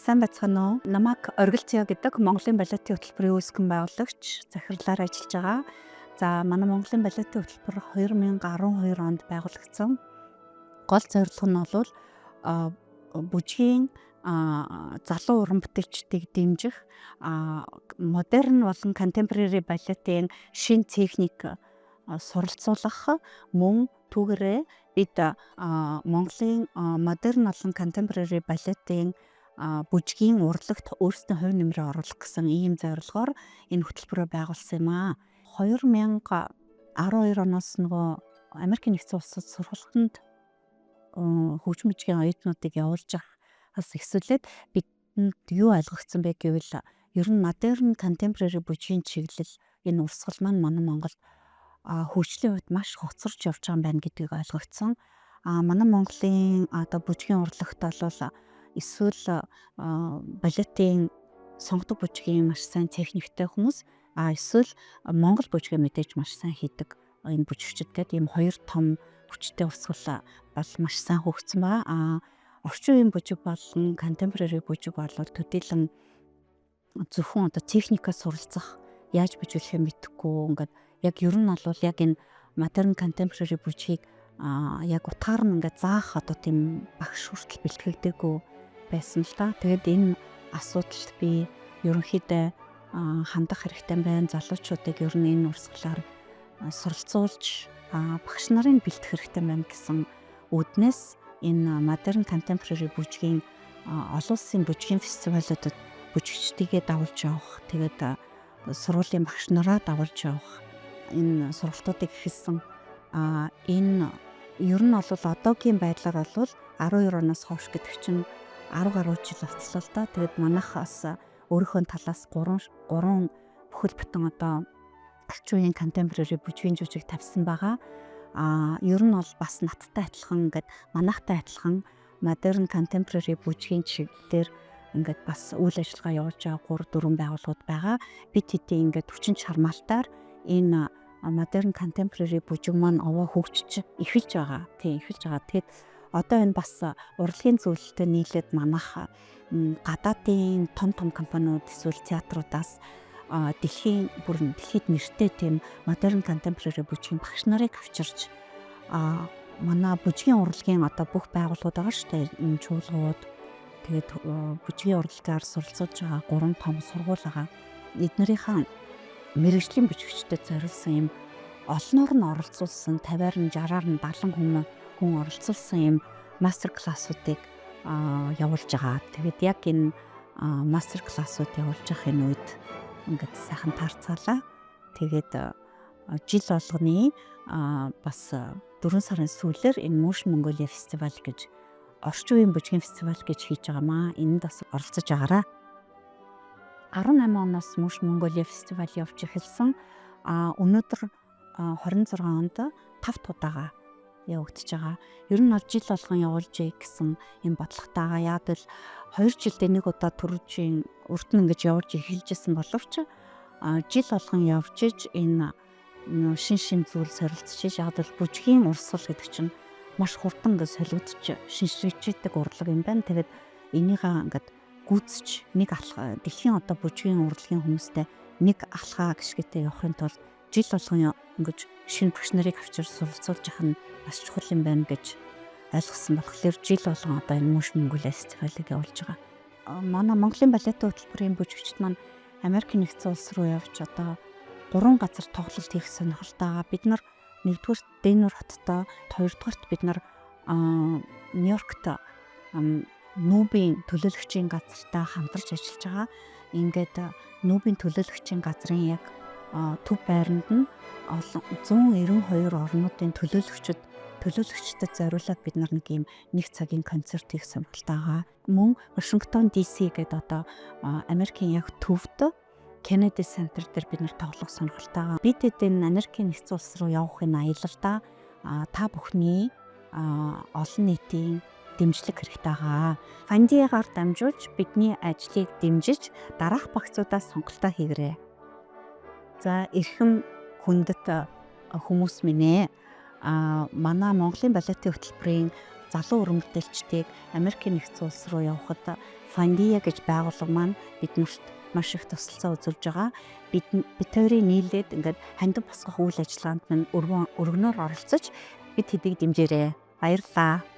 Сайн байцгаана уу? Намайг Оргил Зяа гэдэг Монголын балетын хөтөлбөрийн үүсгэн байгуулагч, захирлаар ажиллаж байгаа. За манай Монголын балетын хөтөлбөр 2012 онд байгуулагдсан. Гол зорилго нь бол бүжгийн залуу уран бүтээлчдийг дэмжих, модерн болон контемпорари балетын шин техник суралцуулах, мөн түүгээрээ бид Монголын модерн болон контемпорари балетын бүжгийн урлагт өөрсдийн хувь нэмрээ оруулах гэсэн ийм зорилгоор энэ хөтөлбөрөө байгуулсан юм аа. 2012 оноос нөгөө Америкийн нэгдсэн улсад сургалтанд хөгжим бүжгийн оюутнуудыг явуулж авахаас эхсүүлээд бидэнд юу ойлгогдсон бэ гэвэл ер нь модерн контемпорари бүжгийн чиглэл энэ урсгал маань манай Монголд хөгжлийн үед маш хоцорч явж байгаа юм байна гэдгийг ойлгогдсон. Манай Монголын одоо бүжгийн урлагт бол эсвэл балетын сонгодог бүжгийн маш сайн техниктэй хүмүүс эсвэл Монгол бүжгээ мэдээж маш сайн хийдэг энэ бүжигчид гэдэг ийм хоёр том хүчтэй урсгал бол маш сайн хөгжсөн байгаа. Орчин үеийн бүжиг болон контемпорари бүжиг бол төдийлөн зөвхөн одоо техникээс суралцах, яаж bijүүлэхээ мэдэхгүй ингээд яг ер нь бол яг энэ модерн контемпорари бүжгийг яг утгаар нь ингээд заах одоо тийм багш хүртэл бэлтгэгдээгүй байсан л та. Тэгээд энэ асуудалд би ерөнхийдөө хандах хэрэгтэй байна. Залуучуудыг ер нь энэ урсгалаар суралцуулж багш нарын бэлтгэх хэрэгтэй байна гэсэн үүднээс энэ модерн контемпорари бүжгийн олон улсын бүжгийн фестивалуудад бүжигчдийгээ давуулж явах, тэгээд сургуулийн багш нараа давуулж явах энэ сургалтуудыг эхэлсэн. Энэ ер нь бол одоогийн байдлаар бол 12 оноос хойш гэдэг чинь 10 гаруй жил болцлоо л да. Тэгээд манайхаас өөрийнхөө талаас 3 бүхэл бүтэн одоо орчин үеийн контемпорари бүжгийн жүжиг тавьсан байгаа. Ер нь бол бас надтай адилхан ингээд манайхтай адилхан модерн контемпорари бүжгийн чиглэлээр ингээд бас үйл ажиллагаа явуулж байгаа 3-4 байгууллагууд байгаа. Бид хэдийн ингээд хүчин чармаалтаар энэ модерн контемпорари бүжиг маань овоо хөгжиж эхэлж байгаа. Тэгээд одоо энэ бас урлагийн зөвлөлтөд нийлээд манайх гадаадын том компаниуд эсвэл театруудаас дэлхийд нэртэй тийм модерн контемпорари бүжгийн багш нарыг авчирч манай бүжгийн урлагийн одоо бүх байгууллагууд байгаа шүү дээ. Энэ чуулгууд тэгээд бүжгийн урлагаар суралцуулж байгаа 3 том сургууль байгаа. Эднэрийнхээ мэргэжлийн бүжигчдэд зориулсан юм олноор нь оролцуулсан 50-аар нь 60-аар нь 70 хүн оролцуулсан юм мастер классуудыг явуулж байгаа. Тэгээд яг энэ мастер классууд явуулж байгаа энэ үед ингээд сайхан таарцаалаа. Тэгээд жил болгоны бас 4 сарын сүүлээр энэ Motion Mongolia фестивал гэж орчин үеийн бүжгийн фестивал гэж хийж байгаамаа. Энд бас оролцож байгаараа. 18 оноос Motion Mongolia фестивал явж эхэлсэн. Өнөөдөр 26 онд 5 тудаага явагдаж байгаа. Ер нь бол жил болгон явуулж гэсэн юм бодлоготойгоо. Яг л 2 жилдээ нэг удаа төрөжийн урд нь ингэж явуулж эхэлжсэн боловч жил болгон явж иж энэ шин зүйл сорилцож яг л бүжгийн урсгал гэдэг чинь маш хурдан ингэ солигдож шинжлэгдэж урлаг юм байна. Тэгээд энийгээ ингээд гүйцэж нэг алхаа дэлхийн одоо бүжгийн урлагийн хүмүүстэй нэг алхаа гიშгтэй явахын тулд жил болгон ингэж шинэ багш нарыг авчир суралцуулж явах нь бас чухал юм байна гэж ойлгосон болохоор жил болгон одоо энэ Motion Mongolia фестивалыг явуулж байгаа. Манай Монголын балетын хөтөлбөрийн бүжигчид маань Америкийн нэгдсэн улс руу явж одоо 3 газар тоглолт хийх сонирхолтой байгаа. Бид нар 1-р Денвер хоттой, 2-р бид нар Нью-Йоркт нүүбийн төлөөлөгчийн газартай хамтарч ажиллаж байгаа. Ингээд нүүбийн төлөөлөгчийн газрын яг төв байранд нь олон 192 орнуудын төлөөлөгчдөд зориулаад бид нар нэг цагийн концерт хийх сонирхолтой байгаа. Мөн Вашингтон DC гэдэг одоо Америкийн яг төвд Kennedy Center дээр бид нар тоглох сонирхолтой байгаа. Бид энэ Америкийн нэгдсэн улс руу явахын аялалдаа та бүхний олон нийтийн дэмжлэг хэрэгтэй байгаа. Фандигаар дамжуулж бидний ажлыг дэмжиж дараах багцуудаас сонголтоо хийгээрэй. За эрхэм хүндэт хүмүүс минь манай Монголын балетын хөтөлбөрийн залуу уран бүтээлчдийг Америкийн нэгдсэн улс руу явахад Fandia гэж байгууллага маань биднэрт маш их тусалцаа үзүүлж байгаа. Бид хоёрын нийлээд ингээд хандив босгох үйл ажиллагаанд минь өргөнөөр оролцож бид хэдийг дэмжээрэй. Баярлалаа.